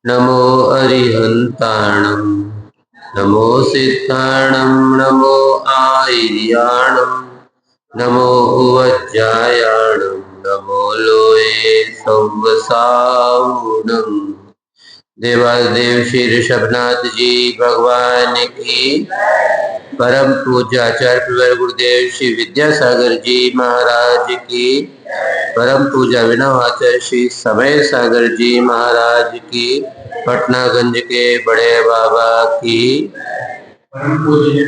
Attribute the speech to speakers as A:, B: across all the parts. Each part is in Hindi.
A: नमो अरिहन्ताणं नमो सिद्धाणं नमो आयर्याणं नमो उवज्जायाणं नमो लोये सौवसावुणं। देवादेव श्री ऋषभनाथ जी भगवान की, परम पूज्य आचार्य गुरुदेव श्री विद्यासागर जी महाराज की, परम पूज्य अभिनव आचार्य श्री समय सागर जी महाराज की, पटनागंज के बड़े बाबा की, परम पूज्य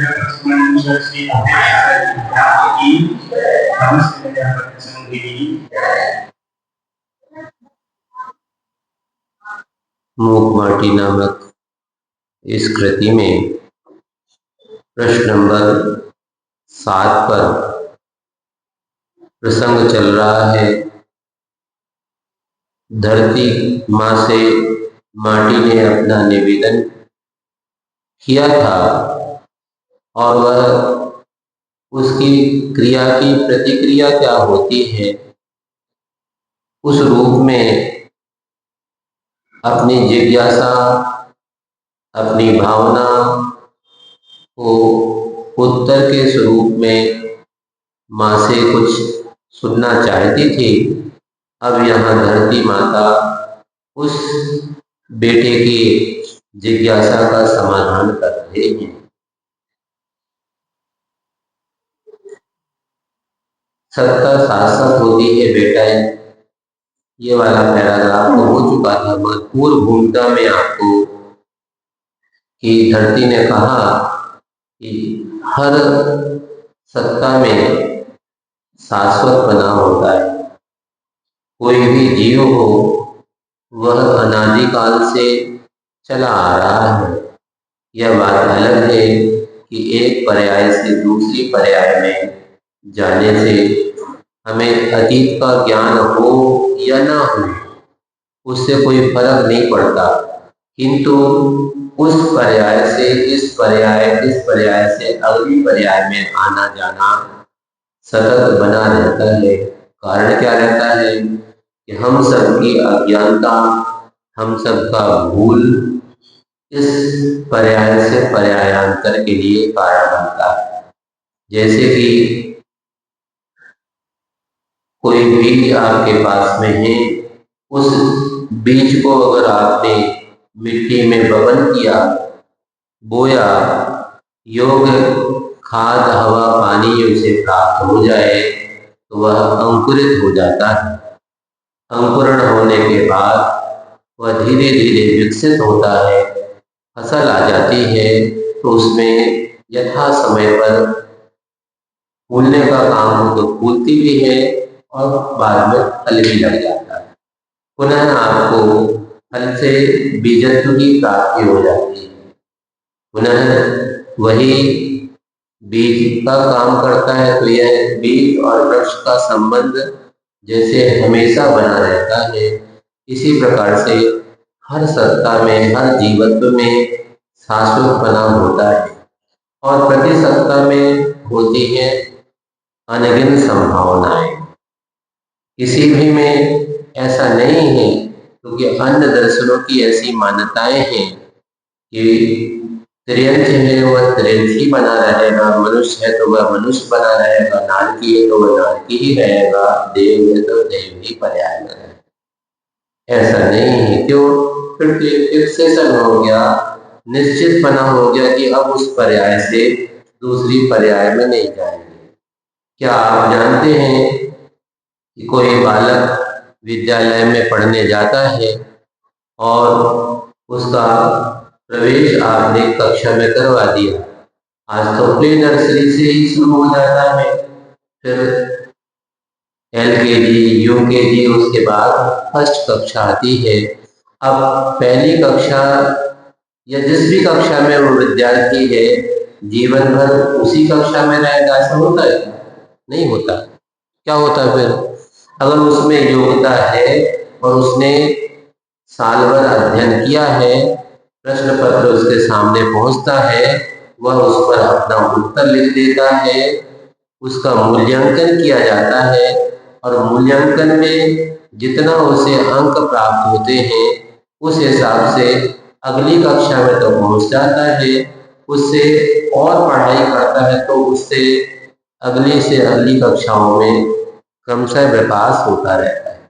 A: मूक माटी नामक इस कृति में प्रश्न नंबर 7 पर प्रसंग चल रहा है। धरती माँ से माटी ने अपना निवेदन किया था और वह उसकी क्रिया की प्रतिक्रिया क्या होती है, उस रूप में अपनी जिज्ञासा, अपनी भावना को उत्तर के स्वरूप में माँ से कुछ सुनना चाहती थी। अब यहाँ धरती माता उस बेटे की जिज्ञासा का समाधान कर रहे हैं। सत्ता शासक होती है बेटा, ये वाला पैराग्राफ तो हो चुका था पूर्व भूमिका में आपको, कि धरती ने कहा कि हर सत्ता में शाश्वत बना होता है। कोई भी जीव हो वह अनादिकाल से चला आ रहा है। यह बात अलग है कि एक पर्याय से दूसरी पर्याय में जाने से हमें अतीत का ज्ञान हो या ना हो, उससे कोई फर्क नहीं पड़ता, किंतु उस पर्याय से इस पर्याय से अगली पर्याय में आना जाना सतत बना रहता है। कारण क्या रहता है कि हम सबकी अज्ञानता, हम सबका भूल इस पर्याय से पर्यायांतर के लिए कारण बनता है। जैसे कि कोई बीज आपके पास में है, उस बीज को अगर आपने मिट्टी में बपन किया, बोया, योग्य खाद, हवा, पानी उसे प्राप्त हो जाए तो वह अंकुरित हो जाता है। अंकुरण होने के बाद वह धीरे धीरे विकसित होता है, फसल आ जाती है तो उसमें यथा समय पर फूलने का काम हो तो फूलती भी है और बाद में फल भी लग जाता है। पुनः आपको फल से बीजत्व की प्राप्ति हो जाती है। पुनः वही बीज का काम करता है, तो यह बीज और वृक्ष का संबंध जैसे हमेशा बना रहता है, इसी प्रकार से हर सत्ता में, हर जीवत्व में शाश्वत बना होता है और प्रति सत्ता में होती है अनगिनत संभावनाएं। किसी भी में ऐसा नहीं है, क्योंकि अन्य दर्शनों की ऐसी मान्यताएं हैं कि त्रियंश है वह त्रियंश ही बना रहेगा, मनुष्य है तो वह मनुष्य बना रहेगा, नारकी है तो वह नारकी ही रहेगा, देव है तो देव ही पर्याय में रहेगा। ऐसा नहीं है। क्यों? फिर फिक्सेशन हो गया, निश्चित बना हो गया कि अब उस पर्याय से दूसरी पर्याय में नहीं जाएंगे। क्या आप जानते हैं कि कोई बालक विद्यालय में पढ़ने जाता है और उसका प्रवेश आपने कक्षा में करवा दिया। आज तो प्ले नर्सरी से ही शुरू हो जाता है, फिर LKG, UKG, उसके बाद फर्स्ट कक्षा आती है। अब पहली कक्षा या जिस भी कक्षा में वो विद्यार्थी है, जीवन भर उसी कक्षा में रहेगा, ऐसा होता है? नहीं होता। क्या होता है फिर? अगर उसमें योग्यता है और उसने साल भर अध्ययन किया है, प्रश्न पत्र उसके सामने पहुंचता है, वह उस पर अपना उत्तर लिख देता है, उसका मूल्यांकन किया जाता है और मूल्यांकन में जितना उसे अंक प्राप्त होते हैं उस हिसाब से अगली कक्षा में तो पहुंच जाता है, उससे और पढ़ाई करता है तो उससे अगली से अगली कक्षाओं में क्रमशः विकास होता रहता है।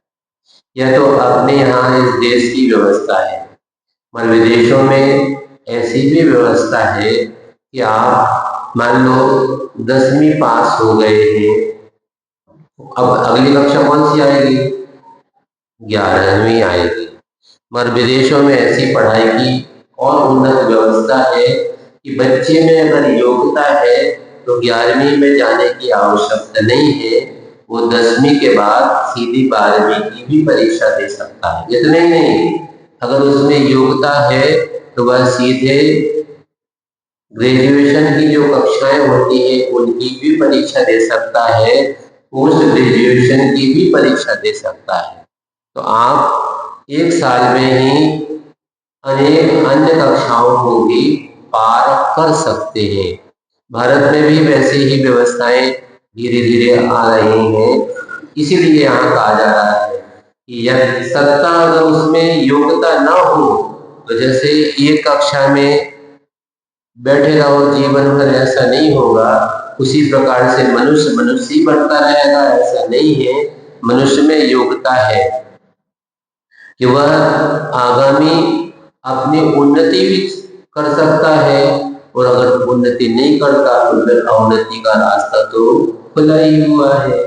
A: यह तो अपने यहाँ इस देश की व्यवस्था है, मगर विदेशों में ऐसी भी व्यवस्था है कि आप मान लो 10वीं पास हो गए हैं, अब अगली कक्षा कौन सी आएगी? 11वीं आएगी। मगर विदेशों में ऐसी पढ़ाई की और उन्नत व्यवस्था है कि बच्चे में अगर योग्यता है तो 11वीं में जाने की आवश्यकता नहीं है, वो 10वीं के बाद सीधी 12वीं की भी परीक्षा दे सकता है। इतने ही नहीं, अगर उसमें योग्यता है तो वह सीधे ग्रेजुएशन की जो कक्षाएं होती है उनकी भी परीक्षा दे सकता है, पोस्ट ग्रेजुएशन की भी परीक्षा दे सकता है। तो आप एक साल में ही अनेक अन्य कक्षाओं को भी पार कर सकते हैं। भारत में भी वैसे ही व्यवस्थाएं धीरे धीरे आ रही हैं, इसीलिए यहाँ कहा जा रहा है कि यह सत्ता अगर उसमें योग्यता न हो तो जैसे एक कक्षा में बैठे रहो जीवन भर, ऐसा नहीं होगा। उसी प्रकार से मनुष्य मनुष्य ही बनता रहेगा, ऐसा नहीं है। मनुष्य में योग्यता है कि वह आगामी अपनी उन्नति भी कर सकता है, और अगर उन्नति नहीं करता तो फिर अवनति का रास्ता तो खुला ही हुआ है।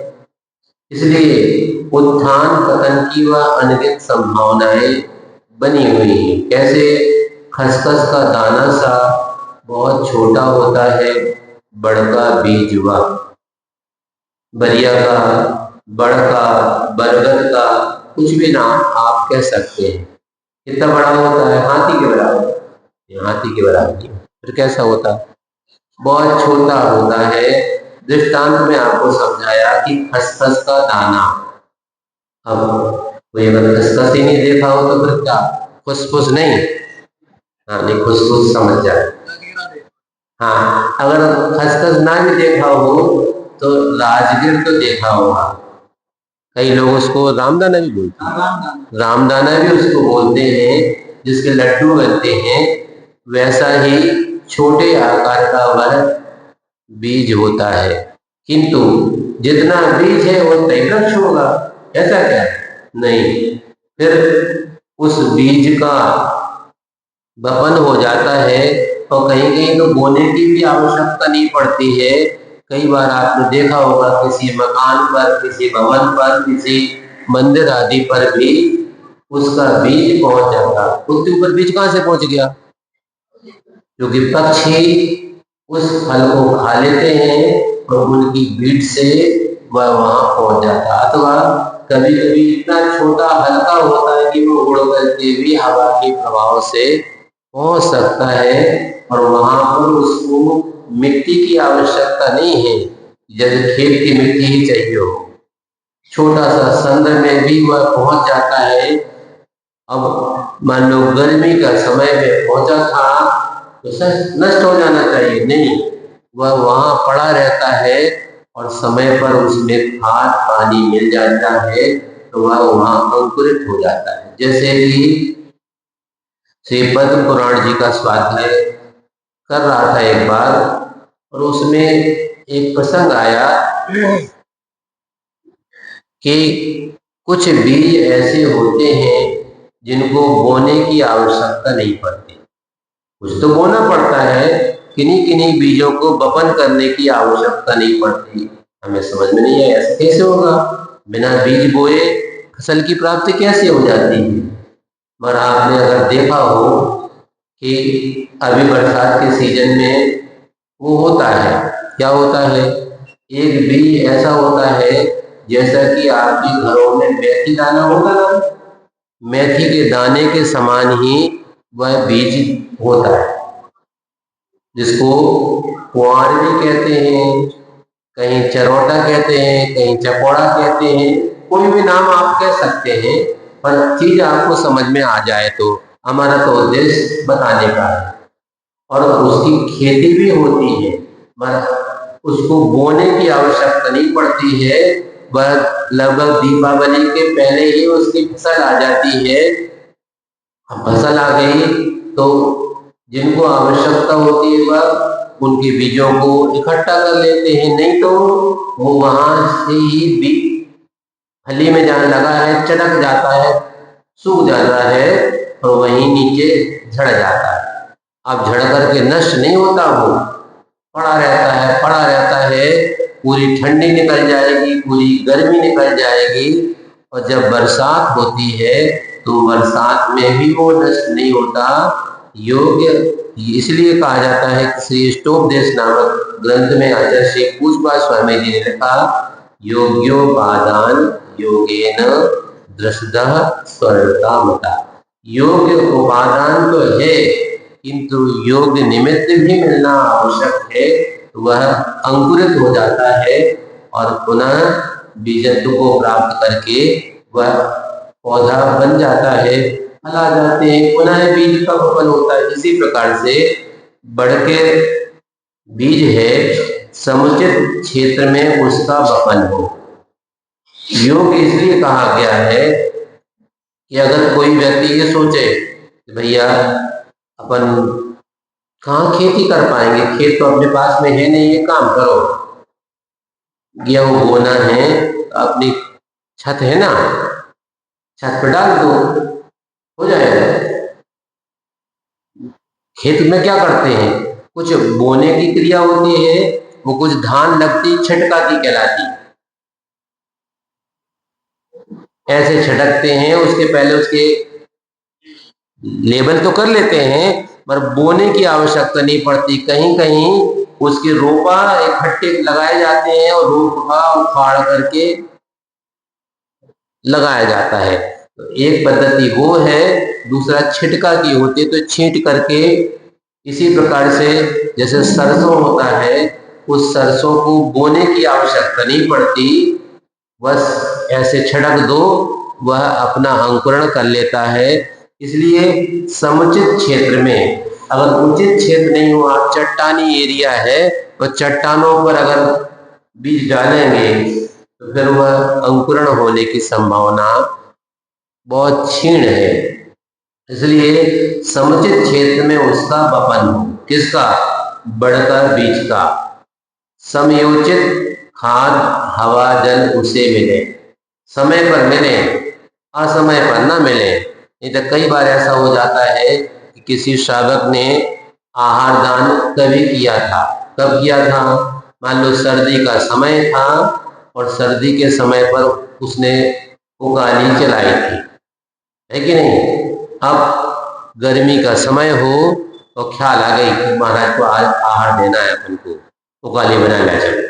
A: इसलिए उत्थान पतन की वह अनगिनत संभावनाएं बनी हुई हैं। कैसे खसखस का दाना सा बहुत छोटा होता है, बड़का बीज हुआ, बरिया का, बड़का, बरगद का, कुछ भी नाम आप कह सकते हैं। कितना बड़ा होता है? हाथी के बराबर। हाथी के बराबर फिर कैसा होता है? बहुत छोटा होता है। दृष्टांत में आपको समझाया कि खसखस का दाना। अब कोई अगर खसखस ही नहीं देखा हो तो फिर क्या? फुसफुस नहीं, हाँ नहीं, फुसफुस समझ जाए। हाँ, अगर खसखस ना भी देखा हो तो राजगिर तो देखा होगा। कई लोग उसको रामदाना भी बोलते हैं, रामदाना भी उसको बोलते हैं, जिसके लड्डू बनते हैं। वैसा ही छोटे आकार का वह बीज होता है, किंतु जितना बीज है वो तय वृक्ष होगा। ऐसा क्या? नहीं, फिर उस बीज का वपन हो जाता है, और कहीं कहीं तो बोने की भी आवश्यकता नहीं पड़ती है। कई बार आपने देखा होगा किसी मकान पर, किसी भवन पर, किसी मंदिर आदि पर भी उसका बीज पहुंच जाता। उसके ऊपर बीज कहां से पहुंच गया? क्योंकि पक्षी उस फल को खा लेते हैं और उनकी बीज से वह वहां पहुंच जाता। अथवा कभी कभी इतना छोटा हल्का होता है कि वो उड़ करके भी हवा के प्रभाव से पहुंच सकता है, और वहां पर उसको मिट्टी की आवश्यकता नहीं है, जैसे खेत की मिट्टी ही चाहिए हो। छोटा सा संद में भी वह पहुंच जाता है। अब मान लो गर्मी का समय में पहुंचा था तो नष्ट हो जाना चाहिए, नहीं, वह वहां पड़ा रहता है, और समय पर उसमें खाद पानी मिल जाता है तो वह वहां अंकुरित हो जाता है। जैसे कि श्री पद्म पुराण जी का स्वाध्याय कर रहा था एक बार, और उसमें एक प्रसंग आया कि कुछ बीज ऐसे होते हैं जिनको बोने की आवश्यकता नहीं पड़ती। कुछ तो बोना पड़ता है, किन्हीं किन्हीं बीजों को वपन करने की आवश्यकता नहीं पड़ती। हमें समझ में नहीं आया ऐसा कैसे होगा? बिना बीज बोए फसल की प्राप्ति कैसे हो जाती है? मगर आपने अगर देखा हो कि अभी बरसात के सीजन में वो होता है, क्या होता है? एक बीज ऐसा होता है जैसा कि आपके घरों में मेथी दाना होगा ना, मेथी के दाने के समान ही वह बीज होता है, जिसको कुंवार भी कहते हैं, कहीं चरौटा कहते हैं, कहीं चपौड़ा कहते हैं, कोई भी नाम आप कह सकते हैं, पर चीज आपको समझ में आ जाए तो हमारा तो उद्देश्य बताने का है। और उसकी खेती भी होती है, मगर उसको बोने की आवश्यकता नहीं पड़ती है। वह लगभग दीपावली के पहले ही उसकी फसल आ जाती है, अब फसल आ गई तो जिनको आवश्यकता होती है वह उनके बीजों को इकट्ठा कर लेते हैं, नहीं तो वो वहां से ही बीज फली में जहाँ लगा है चटक जाता है, सूख जाता है और वहीं नीचे झड़ जाता है। अब झड़ करके नष्ट नहीं होता, वो पड़ा रहता है। पूरी ठंडी निकल जाएगी, पूरी गर्मी निकल जाएगी, और जब बरसात होती है तो बरसात में भी वो नष्ट नहीं होता। योग्य इसलिए कहा जाता है कि श्री स्टोपदेश नामक ग्रंथ में आचार्य श्री पूज्यपाद स्वामी जी ने लिखा, योग्योपादान योगेन दृष्टः स्वर्णता मता। योग्य उपादान तो है, किंतु योग्य निमित्त भी मिलना आवश्यक है, वह अंकुरित हो जाता है और पुनः बीजत्व को प्राप्त करके वह पौधा बन जाता है, फल आ जाते हैं, पुनः बीज का वपन होता है। इसी प्रकार से बढ़ के बीज है, समुचित क्षेत्र में उसका वपन हो। योग इसलिए कहा गया है कि अगर कोई व्यक्ति ये सोचे कि भैया अपन कहाँ खेती कर पाएंगे, खेत तो अपने पास में है नहीं, ये काम करो, गेहूं बोना है अपनी छत है ना, छत पर डाल दो, हो जाएगा। खेत में क्या करते हैं, कुछ बोने की क्रिया होती है, वो कुछ धान लगती छिटका की कहलाती, ऐसे छिटकते हैं, उसके पहले उसके लेबल तो कर लेते हैं, पर बोने की आवश्यकता नहीं पड़ती। कहीं कहीं उसके रोपा इकट्ठे लगाए जाते हैं और रोपा उखाड़ करके लगाया जाता है। तो एक पद्धति वो है, दूसरा छिटका की होती है, तो छींट करके इसी प्रकार से जैसे सरसों होता है, उस सरसों को बोने की आवश्यकता नहीं पड़ती, बस ऐसे छिड़क दो, वह अपना अंकुरण कर लेता है। इसलिए समुचित क्षेत्र में, अगर उचित क्षेत्र नहीं हो, आप चट्टानी एरिया है तो चट्टानों पर अगर बीज डालेंगे तो फिर वह अंकुरण होने की संभावना बहुत क्षीण है। इसलिए समुचित क्षेत्र में उसका वपन हो, किसका, बढ़कर बीज का। समयोचित खाद हवा जल उसे मिले, समय पर मिले, असमय पर ना मिले। नहीं तो कई बार ऐसा हो जाता है कि किसी श्रावक ने आहार दान कभी किया था, कब किया था, मान लो सर्दी का समय था और सर्दी के समय पर उसने उगाली चलाई थी, है कि नहीं। अब गर्मी का समय हो तो ख्याल आ गई कि महाराज को आज आहार देना है, अपन को उगाली बना ला चलो,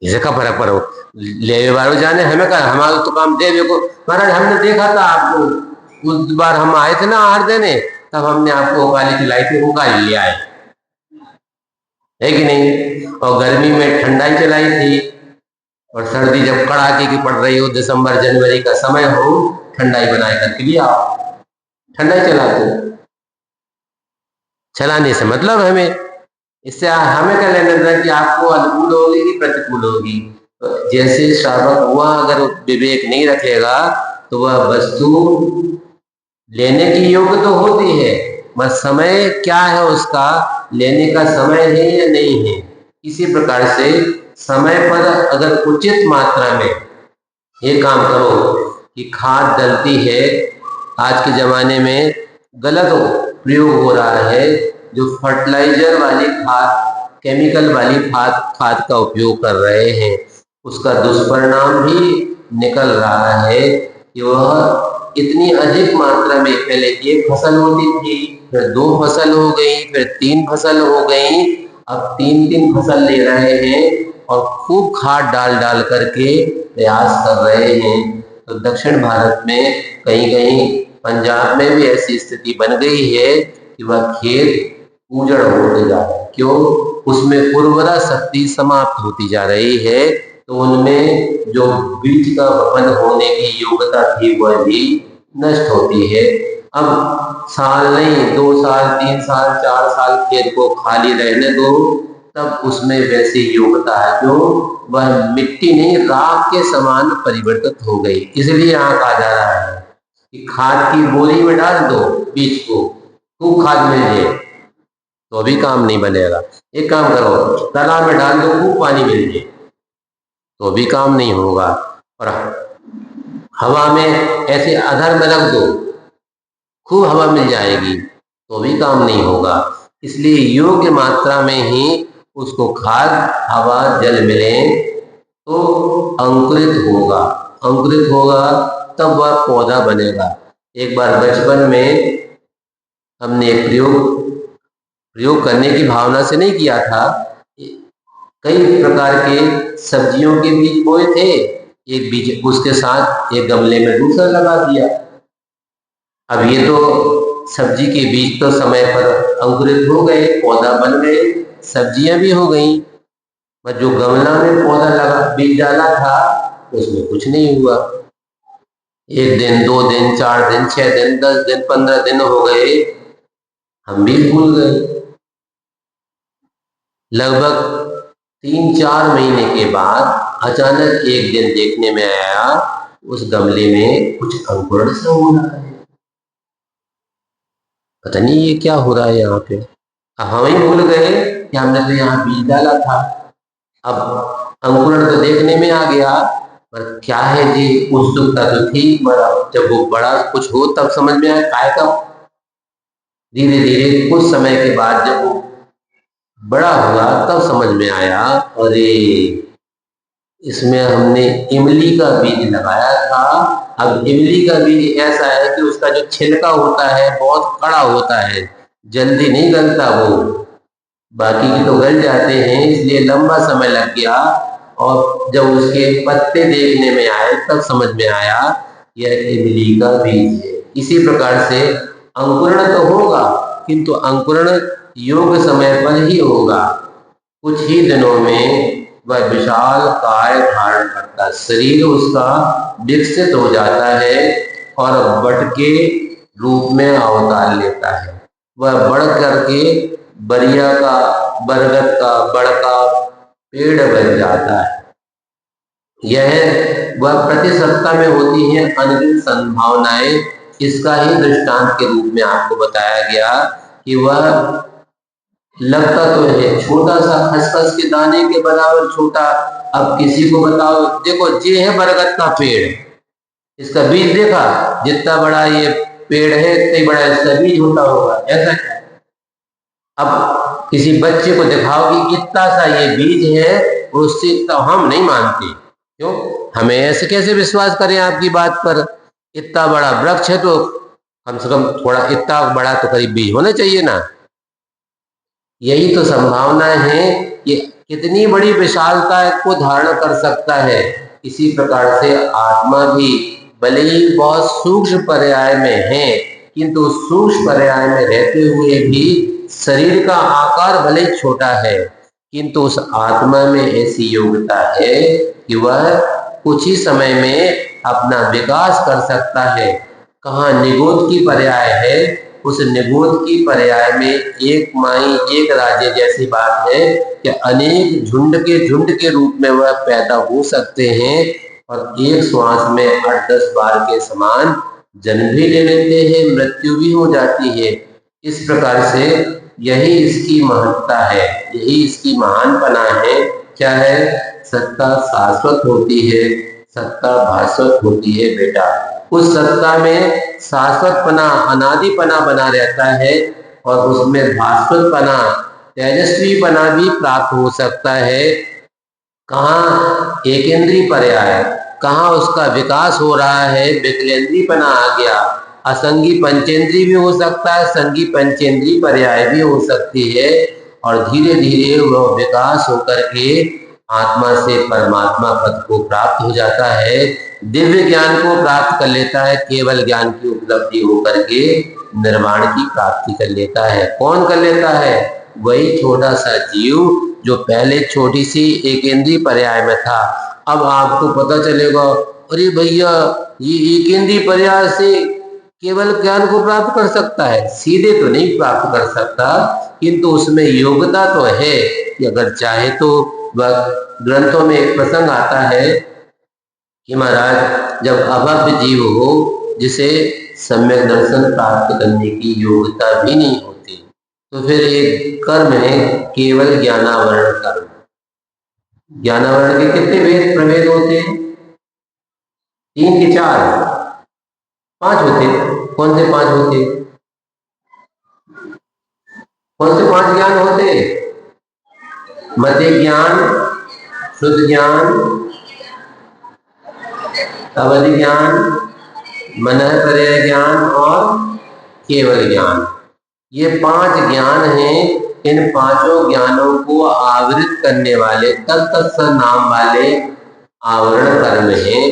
A: इसका फर्क पड़ो ले बारो जाने हमें कर, हमारा तो काम दे को महाराज, हमने देखा था आपको उस बार हम आए थे ना आहार देने, तब हमने आपको उगाली खिलाई थी, उगाली ले आए, है कि नहीं। और गर्मी में ठंडाई चलाई थी, और सर्दी जब कड़ाके की पड़ रही हो, दिसंबर जनवरी का समय हो, ठंडाई बनाए करके लिया, ठंडाई चला दो। चलाने से मतलब हमें, इससे हमें क्या लेना देना कि आपको अनुकूल होगी कि प्रतिकूल होगी। तो जैसे श्रावक हुआ अगर विवेक नहीं रखेगा तो वह वस्तु लेने की योग्य तो होती है, बस समय क्या है उसका, लेने का समय है या नहीं है। इसी प्रकार से समय पर अगर उचित मात्रा में ये काम करो कि खाद डलती है, आज के जमाने में गलत प्रयोग हो रहा है, जो फर्टिलाइजर वाली खाद, केमिकल वाली खाद का उपयोग कर रहे हैं, उसका दुष्परिणाम भी निकल रहा है कि वह इतनी अधिक मात्रा में, पहले एक फसल होती थी, फिर 2 फसल हो गई, फिर 3 फसल हो गई, अब 3 फसल ले रहे हैं और खूब खाद डाल डाल करके प्रयास कर रहे हैं। तो दक्षिण भारत में कहीं कहीं पंजाब में भी ऐसी स्थिति बन गई है कि वह खेत उजड़ होते जा रहे हैं। क्यों, उसमें उर्वरा शक्ति समाप्त होती जा रही है, तो उनमें जो बीज का वपन होने की योग्यता थी वह भी नष्ट होती है। अब साल नहीं, 2 साल 3 साल 4 साल खेत को खाली रहने दो, तब उसमें वैसे योग्यता है जो वह मिट्टी नहीं राख के समान परिवर्तित हो गई। इसलिए यहाँ कहा जा रहा है कि खाद की बोरी में डाल दो बीज को, खूब खाद मिल जाए तो भी काम नहीं बनेगा। एक काम करो, तालाब में डाल दो, खूब पानी मिल जाए तो भी काम नहीं होगा। और हवा में ऐसे अधर में रख दो, खूब हवा मिल जाएगी तो भी काम नहीं होगा। इसलिए योग्य मात्रा में ही उसको खाद, हवा, जल मिले तो अंकुरित होगा। अंकुरित होगा तब वह पौधा बनेगा। एक बार बचपन में हमने एक प्रयोग करने की भावना से नहीं किया था, कई प्रकार के सब्जियों के बीज बोए थे, एक बीज उसके साथ एक गमले में दूसरा लगा दिया। अब ये तो सब्जी के बीज तो समय पर अंकुरित हो गए, पौधा बन गए, सब्जियां भी हो गई, पर जो गमला में पौधा लगा बीज डाला था उसमें कुछ नहीं हुआ। 1 दिन, 2 दिन, 4 दिन, 6 दिन, 10 दिन, 15 दिन हो गए, हम भी भूल गए। लगभग 3-4 महीने के बाद अचानक एक दिन देखने में आया उस गमले में कुछ अंकुरण सा हो रहा है। पता नहीं ये क्या हो रहा है यहाँ पे। हम ही भूल गए कि हमने तो यहाँ बीज डाला था। अब अंकुरण तो देखने में आ गया, पर क्या है जी, उत्सुकता तो थी, पर जब वो बड़ा कुछ हो तब समझ में आया काय का। धीरे धीरे कुछ समय के बाद जब वो बड़ा हुआ तब समझ में आया, अरे इसमें हमने इमली का बीज लगाया था। अब इमली का बीज ऐसा है कि उसका जो छिलका होता है बहुत कड़ा होता है, जल्दी नहीं गलता वो, बाकी के तो गल जाते हैं, इसलिए लंबा समय लग गया। और जब उसके पत्ते देखने में आए तब समझ में आया यह इमली का बीज है। इसी प्रकार से अंकुरण तो होगा, किंतु अंकुरण योग्य समय पर ही होगा। कुछ ही दिनों में वह विशाल काय धारण करता, शरीर उसका विकसित हो जाता है और बट के रूप में अवतार लेता है। वह बढ़ करके बरिया का, बरगद का बड़का पेड़ बन जाता है। यह वह प्रति सप्ताह में होती है अनगिनत संभावनाएं। इसका ही दृष्टांत के रूप में आपको बताया गया कि वह लगता तो है छोटा सा, खसखस के दाने के बराबर छोटा। अब किसी को बताओ, देखो ये है बरगद का पेड़, इसका बीज देखा, जितना बड़ा ये पेड़ है इतना बड़ा इसका बीज होता होगा, ऐसा क्या? अब किसी बच्चे को दिखाओ कि इतना सा ये बीज है, उससे तो हम नहीं मानते। क्यों? हमें ऐसे कैसे विश्वास करें आपकी बात पर? इतना बड़ा वृक्ष है तो कम से कम थोड़ा इतना बड़ा तो करीब बीज होना चाहिए ना। यही तो संभावना है कि कितनी बड़ी विशालता को धारण कर सकता है। इसी प्रकार से आत्मा भी भले ही बहुत सूक्ष्म पर्याय में है, किंतु सूक्ष्म पर्याय में रहते हुए भी शरीर का आकार भले छोटा है, किंतु उस आत्मा में ऐसी योग्यता है कि वह कुछ ही समय में अपना विकास कर सकता है। कहाँ निगोद की पर्याय है, उस निगोद की पर्याय में एक माई एक राज्य जैसी बात है कि अनेक झुंड के रूप में वह पैदा हो सकते हैं और एक श्वास में 8-10 बार के समान जन्म भी ले लेते हैं, मृत्यु भी हो जाती है। इस प्रकार से यही इसकी महत्ता है, यही इसकी महानपना है। क्या है? सत्ता शाश्वत होती है, सत्ता भास्वत होती है बेटा। उस सत्ता में शाश्वतपना, अनादिपना बना रहता है और उसमें भास्वतपना, तेजस्वीपना भी प्राप्त हो सकता है। कहाँ एकेंद्रीय पर्याय, कहाँ उसका विकास हो रहा है, विकलेंद्रीयपना आ गया। असंगी पंचेंद्रीय भी हो सकता है, संगी पंचेंद्रीय पर्याय भी हो सकती है और धीरे धीरे वह विकास होकर के आत्मा से परमात्मा पद को प्राप्त हो जाता है, दिव्य ज्ञान को प्राप्त कर लेता है, केवल ज्ञान की उपलब्धि होकर के निर्वाण की प्राप्ति कर लेता है। कौन कर लेता है? वही छोटा सा जीव जो पहले छोटी सी एकेंद्रीय पर्याय में था। अब आपको पता चलेगा, अरे भैया ये एकेंद्रीय पर्याय से केवल ज्ञान को प्राप्त कर सकता है, सीधे तो नहीं प्राप्त कर सकता, किंतु उसमें योग्यता तो है कि अगर चाहे तो वह ग्रंथों में एक प्रसंग आता है कि महाराज जब अभव्य जीव हो जिसे सम्यक दर्शन प्राप्त करने की योग्यता भी नहीं होती, तो फिर एक कर्म है केवल ज्ञानावरण कर्म। ज्ञानावरण के कितने भेद प्रभेद होते हैं? 3 के 4 5 होते। कौन से 5 होते? कौन से 5 ज्ञान होते? मध्य ज्ञान, शुद्ध ज्ञान, अवधि ज्ञान, मनःपर्यय ज्ञान और केवल ज्ञान। ये 5 ज्ञान हैं। इन 5 ज्ञानों को आवृत करने वाले तत्त नाम वाले आवरण कर्म हैं।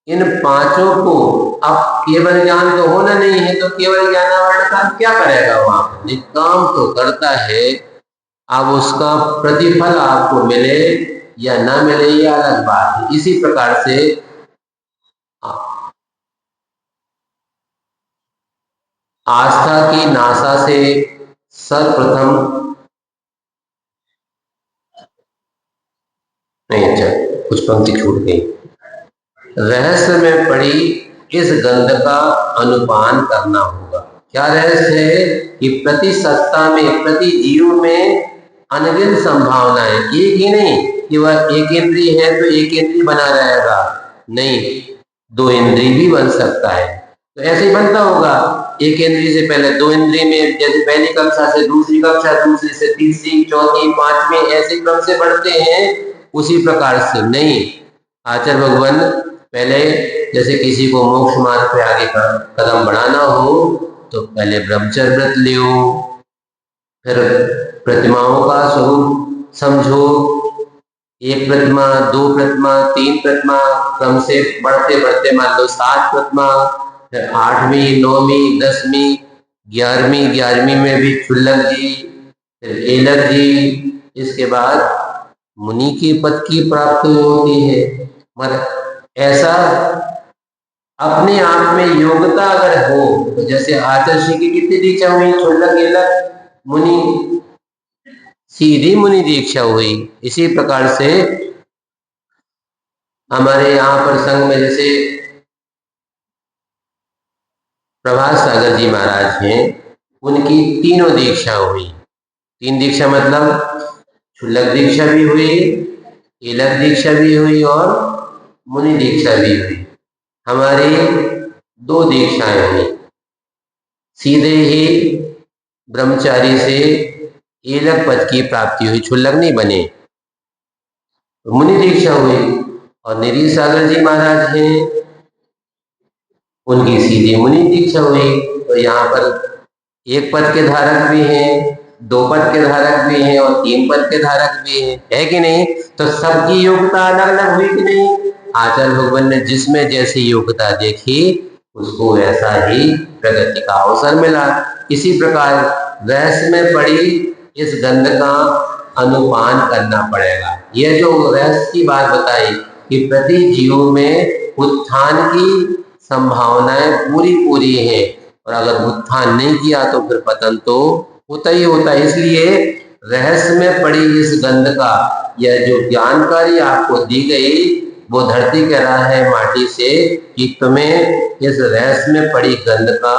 A: इन 5 को अब केवल ज्ञान तो होना नहीं है, तो केवल ज्ञानावरण कर्म क्या करेगा? वहां पर काम तो करता है, अब उसका प्रतिफल आपको मिले या ना मिले यह अलग बात है। इसी प्रकार से आस्था की नासा से सर्वप्रथम नहीं, अच्छा कुछ पंक्ति छूट गई। रहस्य में पड़ी इस गंध का अनुपान करना होगा। क्या रहस्य है कि प्रति सत्ता में, प्रति जीव में अनगिनत संभावनाएं, एक ही नहीं कि वह एक इंद्रिय है तो एक इंद्रिय बना रहेगा, नहीं, 2 इंद्रिय भी बन सकता है। तो ऐसे ही बनता होगा, एक इंद्रिय से पहले 2 इंद्रिय में, जैसे पहली कक्षा से दूसरी कक्षा, दूसरी से तीसरी, चौथी, 5वीं, ऐसे क्रम से बढ़ते हैं। उसी प्रकार से नहीं, आचार्य भगवान पहले जैसे किसी को मोक्ष मार्ग पे आगे कदम बढ़ाना हो तो पहले ब्रह्मचर्य व्रत लियो, फिर प्रतिमाओं का स्वरूप समझो, 1 प्रतिमा, 2 प्रतिमा, 3 प्रतिमा, क्रम से बढ़ते बढ़ते मान लो 7 प्रतिमा, फिर 8वीं, 9वीं, 10वीं, 11वीं में भी क्षुल्लक जी, फिर एलक जी, इसके बाद मुनि की पद की प्राप्ति होती है। मगर ऐसा अपने आप में योग्यता अगर हो तो जैसे आचार्य श्री की कितनी दीक्षा हुई? क्षुल्लक, एलक, मुनि, सीधी मुनि दीक्षा हुई। इसी प्रकार से हमारे यहाँ पर संघ में जैसे प्रभात सागर जी महाराज हैं, उनकी 3 दीक्षा हुई। 3 दीक्षा मतलब क्षुल्लक दीक्षा भी हुई, एलक दीक्षा भी हुई और मुनि दीक्षा भी हुई। हमारी 2 दीक्षाएं हुई। सीधे ही ब्रह्मचारी से एलक पद की प्राप्ति हुई, क्षुल्लक नहीं बने, मुनि दीक्षा हुई। और निरीह सागर जी महाराज हैं, उनकी सीधी मुनि दीक्षा हुई। तो यहाँ पर 1 पद के धारक भी हैं, 2 पद के धारक भी हैं और 3 पद के धारक भी हैं, है कि नहीं? तो सबकी योग्यता अलग अलग हुई कि नहीं? आचार्य भगवान ने जिसमें जैसी योग्यता देखी उसको वैसा ही प्रगति का अवसर मिला। इसी प्रकार रहस्य में पड़ी इस गंध का अनुपान करना पड़ेगा। यह जो रहस्य की बात बताई कि प्रति जीव में उत्थान की संभावनाएं पूरी पूरी है, और अगर उत्थान नहीं किया तो फिर पतन तो होता ही होता है। इसलिए रहस्य में पड़ी इस गंध का, यह जो जानकारी आपको दी गई वो धरती कह रहा है माटी से कि तुम्हें इस रहस्य में पड़ी गंध का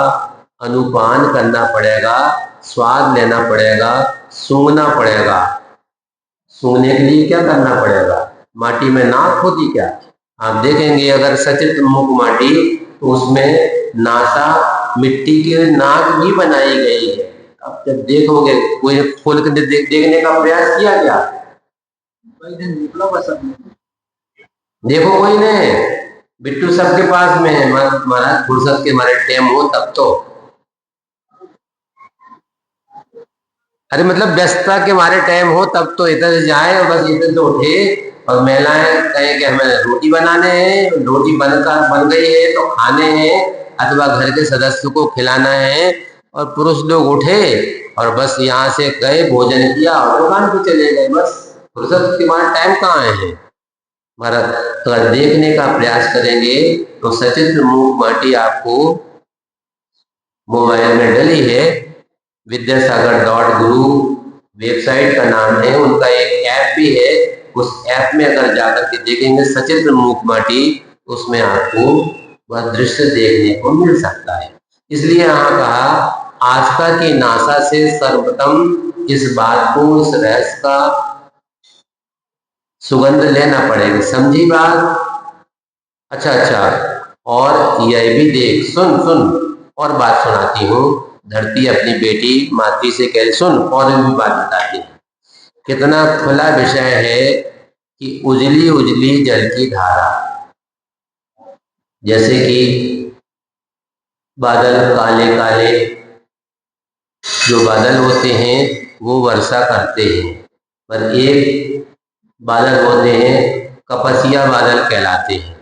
A: अनुपान करना पड़ेगा, स्वाद लेना पड़ेगा, सूंघना पड़ेगा। सूंघने के लिए क्या करना पड़ेगा? माटी में नाक होती क्या? आप देखेंगे अगर सचित्र मुख माटी तो उसमें नासा मिट्टी की नाक भी बनाई गई है। अब जब देखोगे, कोई खोल के देखने का प्रयास किया क्या? देखो कोई नहीं, बिट्टू सबके पास में है। महाराज फुर्सत के मारे टाइम हो तब तो, अरे मतलब व्यस्तता के मारे टाइम हो तब तो इधर से जाए और बस इधर से उठे और महिलाएं कहें कि हमें रोटी बनाने हैं, रोटी बन गई है तो खाने हैं, अथवा घर के सदस्य को खिलाना है, और पुरुष लोग उठे और बस यहाँ से गए, भोजन किया और दुकान पे चले गए। बस फुर्सत के बाद टाइम कहाँ है? महाराज अगर देखने का प्रयास करेंगे तो सचित्र मुख माटी आपको मोबाइल में डली है। विद्यासागर.गुरु वेबसाइट का नाम है, उनका एक ऐप भी है। उस ऐप में अगर जाकर के देखेंगे सचित्र मूकमाटी, उसमें आपको वह दृश्य देखने को मिल सकता है। इसलिए यहाँ कहा आस्था की नासा से सर्वप्रथम इस बात को, इस रहस्य का सुगंध लेना पड़ेगा। समझी बात? अच्छा, और यह भी देख, सुन सुन और बात सुनाती हूँ। धरती अपनी बेटी मातृ से कह रही, सुन और भी बात बताती है। कितना खुला विषय है कि उजली उजली जल की धारा, जैसे कि बादल काले काले जो बादल होते हैं वो वर्षा करते हैं, पर एक बादल होते हैं कपसिया बादल कहलाते हैं,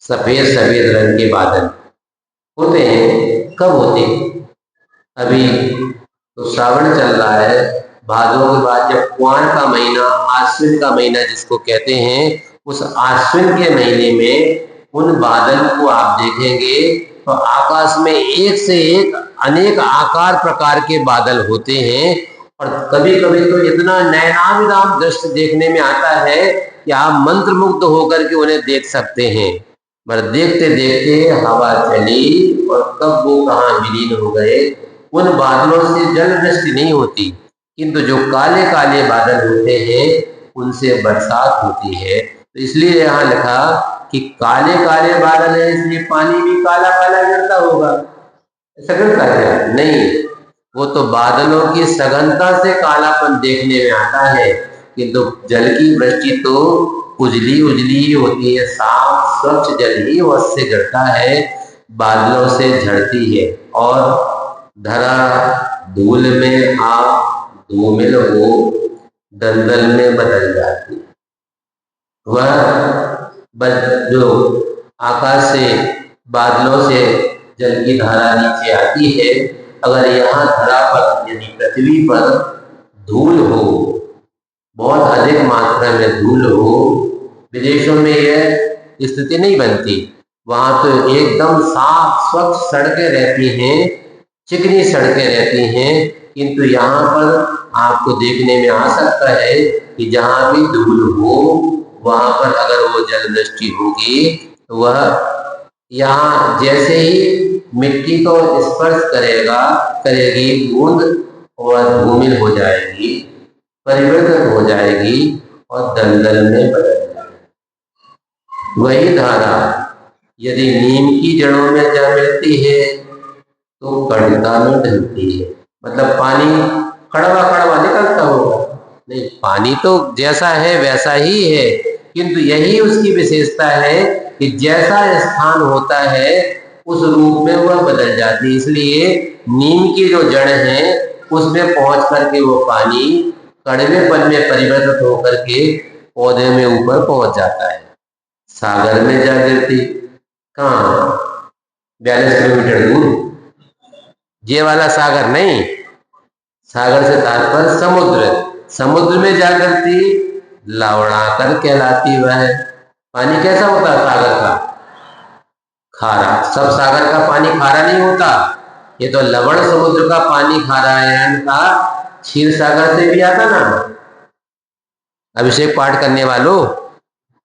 A: सफेद सफेद रंग के बादल होते हैं। कब होते हैं? अभी तो श्रावण चल रहा है, भादों के बाद जब कुआर का महीना, आश्विन का महीना जिसको कहते हैं, उस आश्विन के महीने में उन बादल को आप देखेंगे तो आकाश में एक से एक अनेक आकार प्रकार के बादल होते हैं। और कभी कभी तो इतना नयनाभिराम दृश्य देखने में आता है कि आप मंत्रमुग्ध होकर के उन्हें देख सकते हैं। पर देखते देखते हवा चली और कब वो कहाँ विलीन हो गए। उन बादलों से जल वृष्टि नहीं होती, किंतु जो काले काले बादल होते हैं उनसे बरसात होती है। तो इसलिए यहाँ लिखा कि काले काले बादल है, इसलिए पानी भी काला काला गिरता होगा। ऐसा गिरता है? नहीं, वो तो बादलों की सघनता से कालापन देखने में आता है, किंतु जल की वृष्टि तो उजली उजली ही होती है। साफ स्वच्छ जल ही उससे गिरता है, बादलों से झड़ती है। और धरा धूल में आप धूमिल हो, दलदल में बदल जाती। वह जो आकाश से बादलों से जल की धारा नीचे आती है, अगर यहाँ धरा पर यानी पृथ्वी पर धूल हो, बहुत अधिक मात्रा में धूल हो, विदेशों में यह स्थिति नहीं बनती। वहां तो एकदम साफ स्वच्छ सड़कें रहती हैं, चिकनी सड़कें रहती हैं, किंतु यहाँ पर आपको देखने में आ सकता है कि जहाँ भी धूल हो वहां पर अगर वो जल वृष्टि होगी तो वह यहाँ जैसे ही मिट्टी को स्पर्श करेगी बूंद, और धूमिल हो जाएगी, परिवर्तन हो जाएगी और दलदल में बदल जाएगी। वही धारा यदि नीम की जड़ों में जा मिलती है तो कड़का में ढलती है। मतलब पानी कड़वा कड़वा निकलता होगा? नहीं, पानी तो जैसा है वैसा ही है, किंतु यही उसकी विशेषता है कि जैसा स्थान होता है उस रूप में वह बदल जाती है। इसलिए नीम की जो जड़ है उसमें पहुंच करके वो पानी कड़वेपन में परिवर्तित होकर के पौधे में ऊपर पहुंच जाता है। सागर में जा गिरती कहाँ? 42 किलोमीटर दूर। ये वाला सागर नहीं, सागर से तात्पर्य समुद्र। समुद्र में जा गिरती लवणाकर कहलाती वह। पानी कैसा होता है सागर का? खारा। सब सागर का पानी खारा नहीं होता, ये तो लवण समुद्र का पानी खारा है। का क्षीर सागर से भी आता ना, अभिषेक पाठ करने वालों,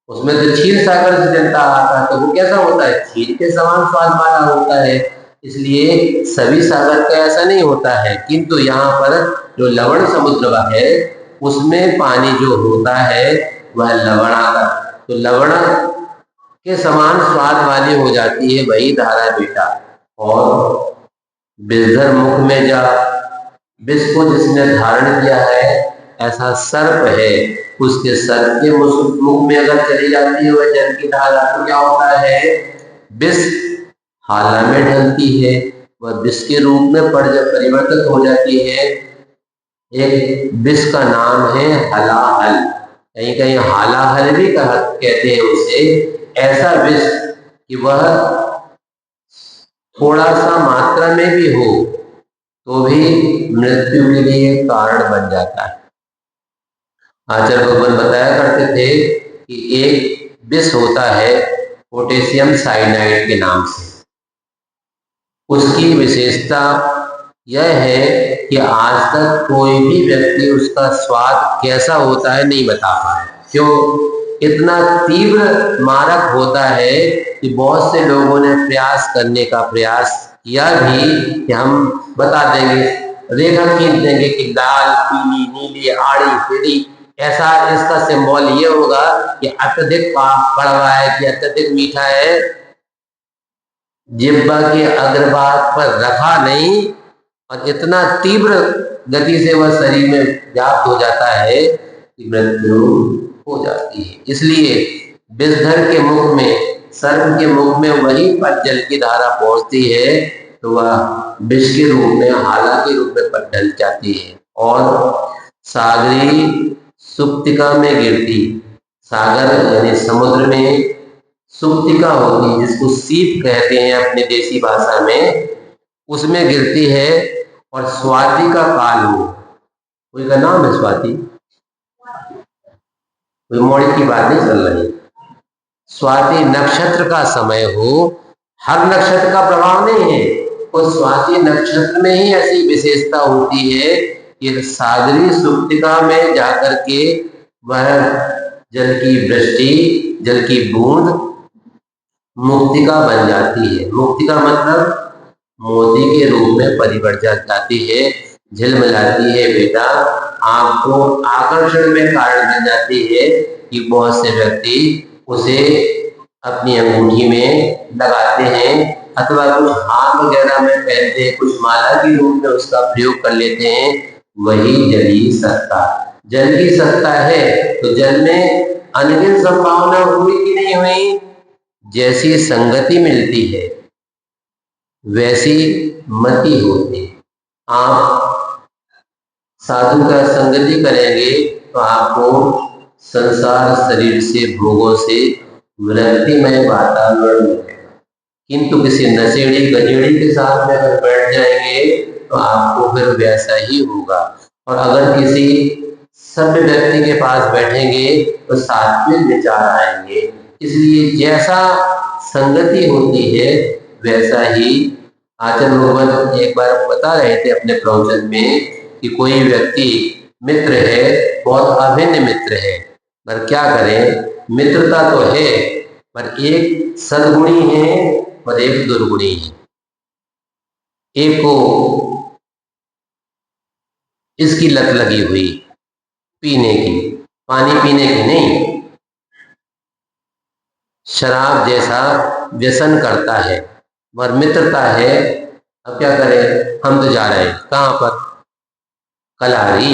A: उसमें तो क्षीर सागर से जनता आता है, तो वो कैसा होता है? क्षीर के समान स्वाद वाला होता है। इसलिए सभी सागर का ऐसा नहीं होता है, किंतु यहाँ पर जो लवण समुद्र है उसमें पानी जो होता है वह लवणाकर, तो लवण के समान स्वाद वाली हो जाती है वही धारा बेटा। और विषधर मुख में जा, विष को जिसने धारण किया है ऐसा सर्प है, उसके सर्प के मुख में अगर चली जाती है वह जल की धारा तो क्या होता है? विष हाला में ढलती है, वह विष के रूप में परिवर्तित हो जाती है। एक विष का नाम है हलाहल, कहीं कहीं हालाहल भी कहते हैं उसे। ऐसा विष कि वह थोड़ा सा मात्रा में भी हो तो भी मृत्यु के लिए कारण बन जाता है। आचार्य भगवान बताया करते थे कि एक विष होता है पोटेशियम साइनाइड के नाम से। उसकी विशेषता यह है कि आज तक कोई भी व्यक्ति उसका स्वाद कैसा होता है नहीं बता पाया। क्यों? इतना तीव्र मारक होता है कि बहुत से लोगों ने प्रयास करने का प्रयास किया भी कि हम बता देंगे, रेखा खींच देंगे कि लाल, पीली, नीली, आड़ी, पीली, ऐसा इसका सिंबल ये होगा कि अत्यधिक कड़वा है कि अत्यधिक मीठा है। जिह्वा के अग्रभाग पर रखा नहीं और इतना तीव्र गति से वह शरीर में व्याप्त हो जाता है कि मृत्यु हो जाती है। इसलिए विषधर के मुख में, सर्प के मुख में वही पर जल की धारा पहुंचती है तो वह विष के रूप में, हाला के रूप में ढल जाती है और सागरी सुप्तिका में गिरती। सागर यानी समुद्र में सुप्तिका होती है, जिसको सीप कहते हैं अपने देसी भाषा में, उसमें गिरती है। और स्वाति का काल हो, कोई का नाम है स्वाति, कोई मोड़ी की बात नहीं चल रही, स्वाति नक्षत्र का समय हो, हर नक्षत्र का प्रभाव नहीं है, और स्वाति नक्षत्र में ही ऐसी विशेषता होती है कि सागरी सुप्तिका में जाकर के वह जल की वृष्टि, जल की बूंद मुक्तिका बन जाती है। मुक्तिका मतलब मोती के रूप में परिवर्तित जाती है, झिलमिलाती है बेटा, आपको आकर्षण में कारण बन जाती है कि बहुत से व्यक्ति उसे अपनी अंगूठी में लगाते हैं अथवा कुछ हाथ वगैरह में पहनते हैं, कुछ माला के रूप में उसका प्रयोग कर लेते हैं। वही जली सत्ता, जल की सत्ता है तो जल में अनगिनत संभावना हुई कि नहीं हुई। जैसी संगति मिलती है वैसी मति होती। आप साधु का संगति करेंगे तो आपको संसार शरीर से, भोगों से मृत्युमय वातावरण मिलेगा, किंतु किसी नशेड़ी गजेड़ी के साथ में अगर बैठ जाएंगे तो आपको फिर वैसा ही होगा। और अगर किसी सभ्य व्यक्ति के पास बैठेंगे तो साथ में विचार आएंगे। इसलिए जैसा संगति होती है वैसा ही। आचार्य भगवान एक बार बता रहे थे अपने प्रवचन में कि कोई व्यक्ति मित्र है, बहुत अभिन्न मित्र है, पर क्या करें, मित्रता तो है पर एक सद्गुणी है और एक दुर्गुणी है। एक को इसकी लत लगी हुई पीने की, पानी पीने की नहीं, शराब जैसा व्यसन करता है, और मित्रता है। अब क्या करें, हम तो जा रहे हैं कहाँ पर, कलारी,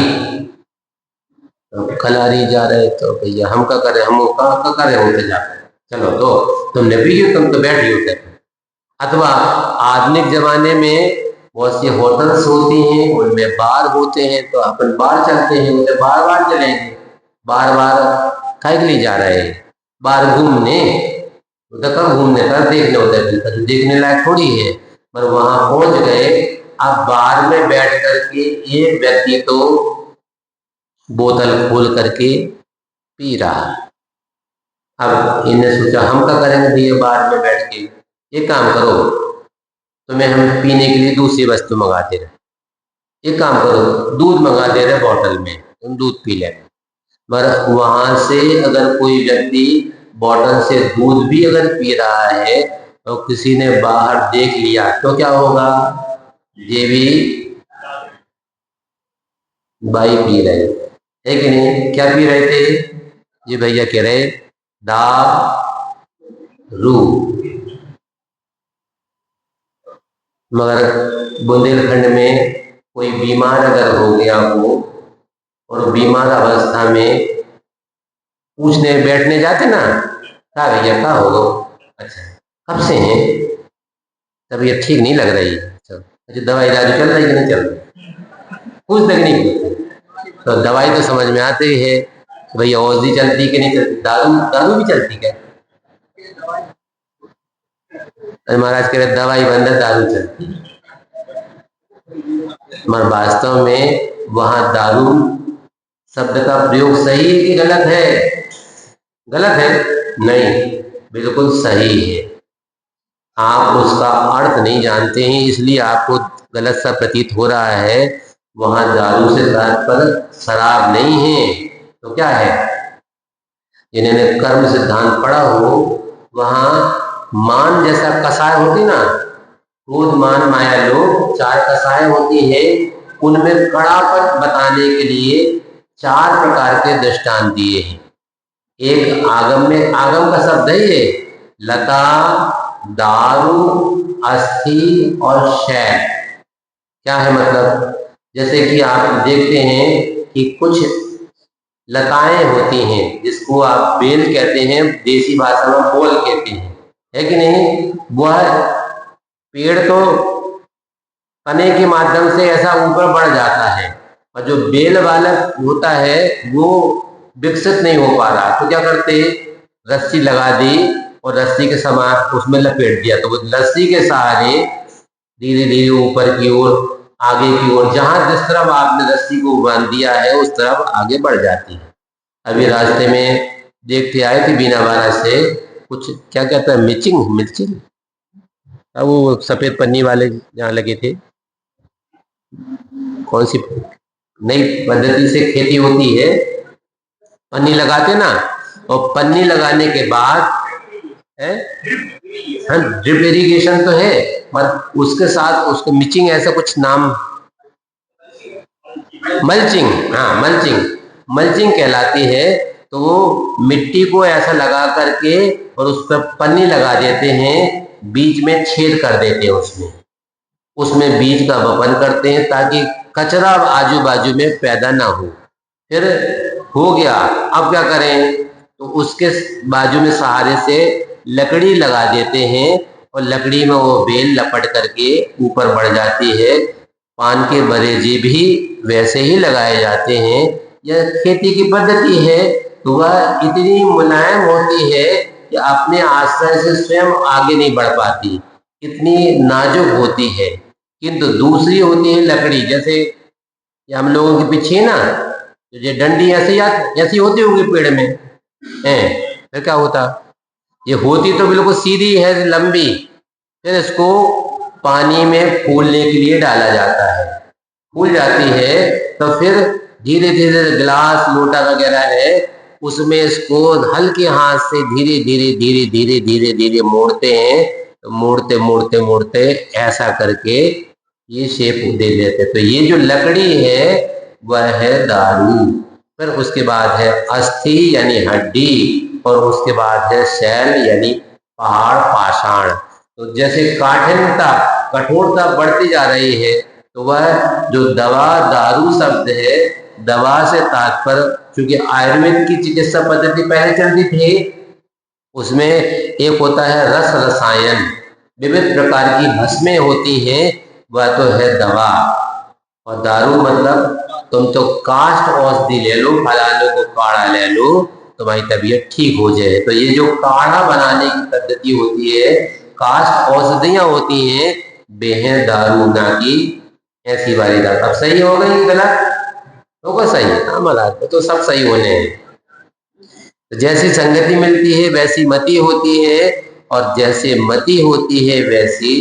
A: तो कलारी जा रहे तो भैया हम क्या करें, हम कहाँ कर रहे होते जाकर, चलो तो तुमने पियो, तुम तो बैठ होते। अथवा आधुनिक जमाने में बहुत सी होटल्स होती हैं, उनमें बार होते हैं तो अपन बार चलते हैं, उनसे बार बार चलेंगे, बार बार खाए के लिए जा रहे हैं, बार घूमने, तो कब घूमने का देखने होता है, तो देखने लायक थोड़ी है, पर वहां पहुंच गए। अब बार में बैठ करके एक व्यक्ति तो बोतल खोल करके पी रहा। अब इन्हें सोचा हम क्या करेंगे भैया बार में बैठ के, एक काम करो, तुम्हें हम पीने के लिए दूसरी वस्तु मंगाते रहे, एक काम करो दूध मंगा दे रहे बॉटल में, तुम दूध पी ले। पर वहां से अगर कोई व्यक्ति बॉटल से दूध भी अगर पी रहा है तो किसी ने बाहर देख लिया तो क्या होगा, ये भी बाई पी रहे है कि नहीं, क्या पी रहे थे, ये भैया कह रहे दारू। मगर बुंदेलखंड में कोई बीमार अगर हो गया हो और बीमार अवस्था में पूछने बैठने जाते ना, क्या भैया क्या हो गो, अच्छा कब से हैं, तबीयत ठीक नहीं लग रही, अच्छा दवाई दारू चल रही कि नहीं चल रही, पूछ तक नहीं पूछते, तो दवाई तो समझ में आती ही है भैया औषधि चलती कि नहीं चलती, दारू दारू भी चलती क्या, महाराज कह रहे दवाई बंद है दारू चलती, मगर वास्तव में वहां दारू शब्द का प्रयोग सही है कि गलत है, गलत है नहीं, बिल्कुल सही है। आप उसका अर्थ नहीं जानते हैं, इसलिए आपको गलत सा प्रतीत हो रहा है। वहां दारू से तात्पर्य शराब नहीं है, तो क्या है? जिन्होंने कर्म सिद्धांत पढ़ा हो, वहां मान जैसा कसाय होती ना, क्रोध मान माया लोभ, चार कसाय होती है। उनमें कड़ापन बताने के लिए चार प्रकार के दृष्टांत दिए हैं। एक आगम में, आगम का शब्द है ये, लता, दारू, अस्थि और शैल। क्या है मतलब? जैसे कि आप देखते हैं कि कुछ लताएं होती हैं जिसको आप बेल कहते हैं, देसी भाषा में बोल कहते हैं, है कि नहीं? वह पेड़ तो तने के माध्यम से ऐसा ऊपर बढ़ जाता है, और जो बेल वाला होता है वो विकसित नहीं हो पा रहा, तो क्या करते? रस्सी लगा दी और रस्सी के समान उसमें लपेट दिया, तो वो रस्सी के सहारे धीरे धीरे ऊपर की ओर, आगे की ओर, जहां जिस तरफ आपने रस्सी को बांध दिया है उस तरफ आगे बढ़ जाती है। अभी रास्ते में देखते आए थे बीनावाड़ा से, कुछ क्या कहता है, मिचिंग, मिर्चिंग, अब वो सफेद पन्नी वाले जहाँ लगे थे, कौन सी नई पद्धति से खेती होती है, पन्नी लगाते ना, और पन्नी लगाने के बाद है, हाँ, ड्रिप इरिगेशन तो है, पर उसके साथ उसको मिचिंग, ऐसा कुछ नाम, मल्चिंग, हाँ मल्चिंग, मल्चिंग कहलाती है। तो वो मिट्टी को ऐसा लगा करके और उस पर पन्नी लगा देते हैं, बीच में छेद कर देते हैं, उसमें उसमें बीज का वपन करते हैं ताकि कचरा आजू बाजू में पैदा ना हो। फिर हो गया, अब क्या करें? तो उसके बाजू में सहारे से लकड़ी लगा देते हैं, और लकड़ी में वो बेल लपट करके ऊपर बढ़ जाती है। पान के बरेजे भी वैसे ही लगाए जाते हैं। यह खेती की पद्धति है, तो वह इतनी मुलायम होती है कि अपने आश्रय से स्वयं आगे नहीं बढ़ पाती, इतनी नाजुक होती है। किंतु दूसरी होती है लकड़ी, जैसे ये हम लोगों के पीछे ना, तो ये डंडी ऐसी ऐसी होती होगी पेड़ में, है, फिर क्या होता? ये होती तो बिल्कुल सीधी है, लंबी, फिर इसको पानी में फूलने के लिए डाला जाता है, फूल जाती है, तो फिर धीरे धीरे गिलास लोटा वगैरह है उसमें इसको हल्के हाथ से धीरे धीरे धीरे धीरे धीरे धीरे मोड़ते हैं, तो मोड़ते मोड़ते मोड़ते ऐसा करके ये शेप दे देते। तो ये जो लकड़ी है वह है दारू। फिर उसके बाद है अस्थि यानी हड्डी, और उसके बाद है शैल यानी पहाड़, पाषाण। तो जैसे काठिन्यता, कठोरता बढ़ती जा रही है, तो वह जो दवा, दारू शब्द है, दवा से तात्पर्य, क्योंकि आयुर्वेद की चिकित्सा पद्धति पहले चलती थी, उसमें एक होता है रस रसायन, विविध प्रकार की भस्में होती हैं, वह तो है दवा। और दारू मतलब तुम तो काष्ठ औषधि ले लो, फलाने को काढ़ा ले लो, तुम्हारी तबीयत ठीक हो जाए। तो ये जो काढ़ा बनाने की पद्धति होती है, काष्ठ औषधियां होती हैं, वे हैं दारू, ना की ऐसी वाली दारू। अब सही हो गई गलत होगा? सही है, महाराज तो सब सही होने हैं। तो जैसी संगति मिलती है वैसी मति होती है, और जैसे मति होती है वैसी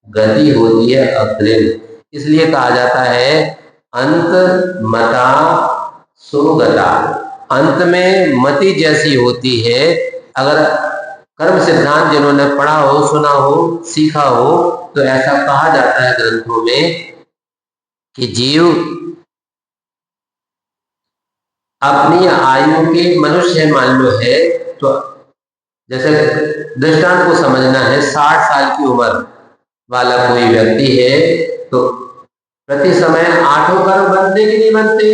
A: गति होती है, अग्रिम। इसलिए कहा जाता है अंत मता सुगता, अंत में मति जैसी होती है। अगर कर्म सिद्धांत जिन्होंने पढ़ा हो, सुना हो, सीखा हो, तो ऐसा कहा जाता है ग्रंथों में कि जीव अपनी आयु के, मनुष्य मान लो है, तो जैसे दृष्टांत को समझना है, 60 साल की उम्र वाला कोई व्यक्ति है, तो प्रति समय 8 कर्म बनते कि नहीं बनते?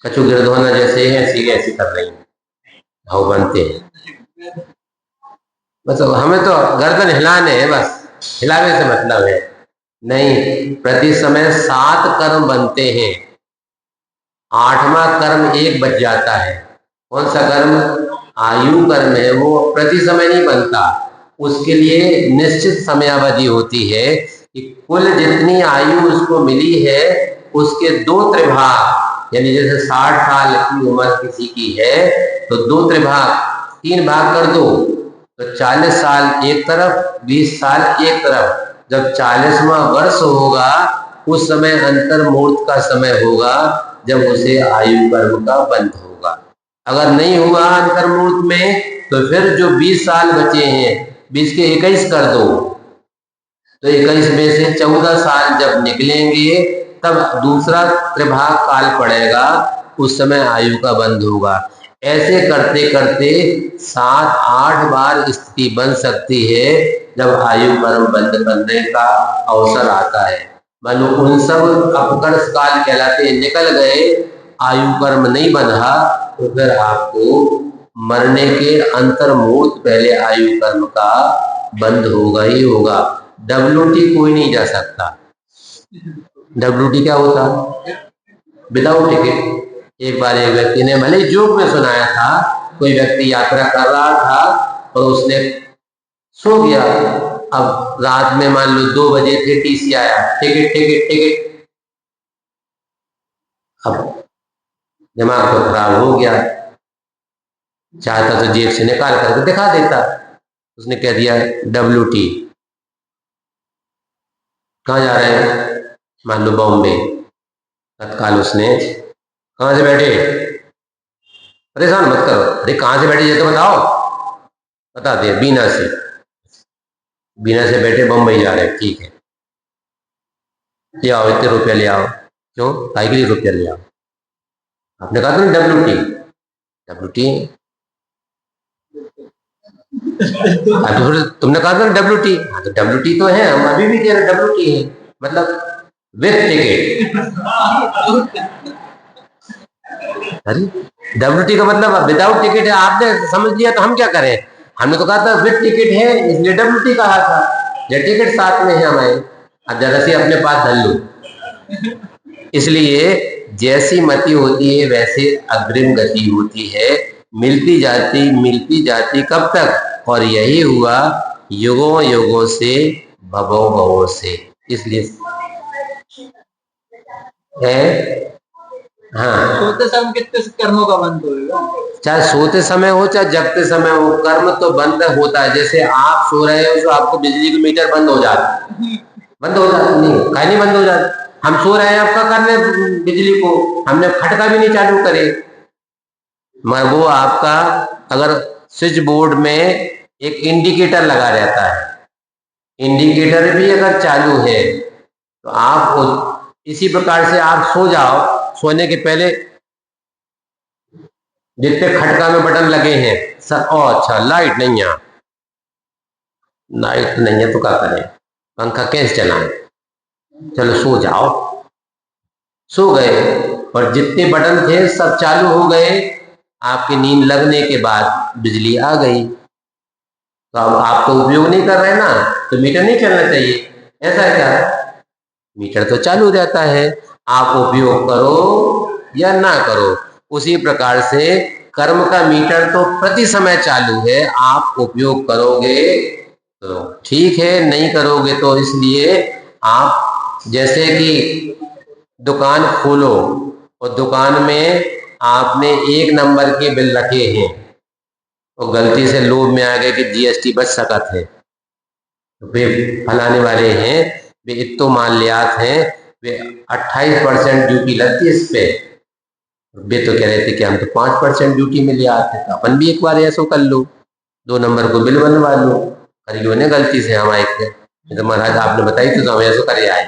A: कछु गिरधोना जैसे ऐसी ऐसी कर रही हैं, बनते हैं। मतलब हमें तो गर्दन हिलाने हैं, बस हिलाने से मतलब है नहीं, प्रति समय 7 कर्म बनते हैं, 8वां कर्म एक बच जाता है। कौन सा कर्म? आयु कर्म है, वो प्रति समय नहीं बनता, उसके लिए निश्चित समयावधि होती है कि कुल जितनी आयु उसको मिली है उसके 2 त्रिभाग, यानी जैसे 60 साल की उम्र किसी की है तो 2 त्रिभाग, 3 भाग कर दो, तो 40 साल एक तरफ, 20 साल एक तरफ। जब 40वां वर्ष होगा उस समय अंतर मूर्त का समय होगा, जब उसे आयु कर्म का बंध होगा। अगर नहीं हुआ अंतर मूर्त में तो फिर जो 20 साल बचे हैं, 20 के 21 कर दो, तो 21 में से 14 साल जब निकलेंगे तब दूसरा त्रिभाग काल पड़ेगा, उस समय आयु का बंध होगा। ऐसे करते करते 7-8 बार स्थिति बन सकती है जब आयु कर्म बंद करने का अवसर आता है। मान लो उन सब अपकर्ष काल कहलाते निकल गए, आयु कर्म नहीं बंधा, तो फिर आपको मरने के अंतर मुहूर्त पहले आयु कर्म का बंद होगा ही होगा। WT कोई नहीं जा सकता। WT क्या होता? Without ticket. एक बार एक व्यक्ति ने भले जोक में सुनाया था, कोई व्यक्ति यात्रा कर रहा था और उसने सो गया। अब रात में मान लो 2 बजे थे, TC आया, टिकट टिकट टिकट। अब दिमाग तो खराब हो गया, चाहता तो जेब से निकाल करके दिखा देता। उसने कह दिया WT। कहाँ जा रहे हैं? मान लो बॉम्बे। तत्काल उसने, कहाँ से बैठे? परेशान मत करो, अरे कहाँ से बैठे ये तो बताओ। बता दिया, बीना से। बीना से बैठे बम्बई जा रहे हैं, ठीक है, ले आओ इतने रुपया ले आओ। क्यों? काहे के लिए रुपया ले आओ? आपने कहा था WT। तुमने कहा था WT। हाँ तो WT तो है, हम अभी भी कह रहे WT है, मतलब विथ टिकट। अरे WT का मतलब विदाउट टिकट है, आपने समझ लिया तो हम क्या करें? हमने तो कहा था विथ टिकट है, इसलिए WT कहा था, या टिकट साथ में है हमारे। अब जरा सी अपने पास धर लो। इसलिए जैसी मति होती है वैसे अग्रिम गति होती है, मिलती जाती कब तक? और यही हुआ युगों युगों से, भवों भवों से। इसलिए है, हाँ,
B: सोते समय कितने कर्मों का बंद होगा?
A: चाहे सोते समय हो चाहे जगते समय हो, कर्म तो बंद होता है। जैसे आप सो रहे हो तो आपको बिजली का मीटर बंद हो जाता, बंद हो जाता नहीं, काहे नहीं बंद हो जाता? हम सो रहे हैं, आपका करने बिजली को, हमने खटका भी नहीं चालू करे, मगर वो आपका अगर स्विच बोर्ड में एक इंडिकेटर लगा रहता है, इंडिकेटर भी अगर चालू है तो आप इसी प्रकार से आप सो जाओ, सोने के पहले जितने खटका में बटन लगे हैं सर, ओ अच्छा लाइट नहीं है, लाइट नहीं है तो क्या करें, पंखा कैसे चलाएं, चलो सो जाओ। सो गए और जितने बटन थे सब चालू हो गए। आपकी नींद लगने के बाद बिजली आ गई, तो अब आप तो उपयोग नहीं कर रहे ना, तो मीटर नहीं चलना चाहिए, ऐसा है क्या? मीटर तो चालू रहता है, आप उपयोग करो या ना करो। उसी प्रकार से कर्म का मीटर तो प्रति समय चालू है, आप उपयोग करोगे तो ठीक है, नहीं करोगे तो इसलिए आप जैसे कि दुकान खोलो और दुकान में आपने 1 नंबर के बिल रखे हैं और गलती से लोभ में आ गए कि GST बच सकत है, वे फलाने वाले हैं, वे इतो माल ले आते हैं, वे 28% ड्यूटी लगती है इस पे, वे तो कह रहे थे कि हम तो 5% ड्यूटी में ले आते हैं, तो अपन भी एक बार ऐसा कर लो, 2 नंबर को बिल बनवा लो। करियो ने गलती से हमारे, तो महाराज आपने बताई तो हम ऐसा करे आए।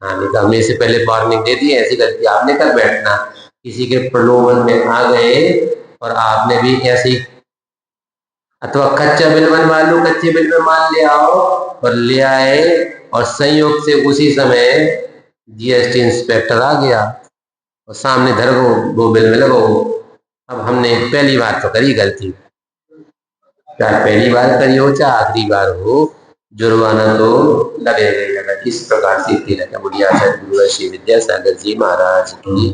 A: हाँ, नहीं तो हमने इससे पहले वार्निंग दे दी, ऐसी गलती आपने कर बैठना, किसी के प्रलोभन में आ गए और आपने भी ऐसी, अथवा कच्चा बिल बनवा लो, कच्चे बिल में माल ले आओ और ले आए और संयोग से उसी समय GST इंस्पेक्टर आ गया और सामने धर वो बिल में लगो। अब हमने पहली बार तो करी गलती, चाहे पहली बार करी हो चाहे आखिरी बार हो, जुर्माना तो लगेगा ही लगा। इस प्रकार से बुढ़िया सदगुरु श्री विद्यासागर जी महाराज की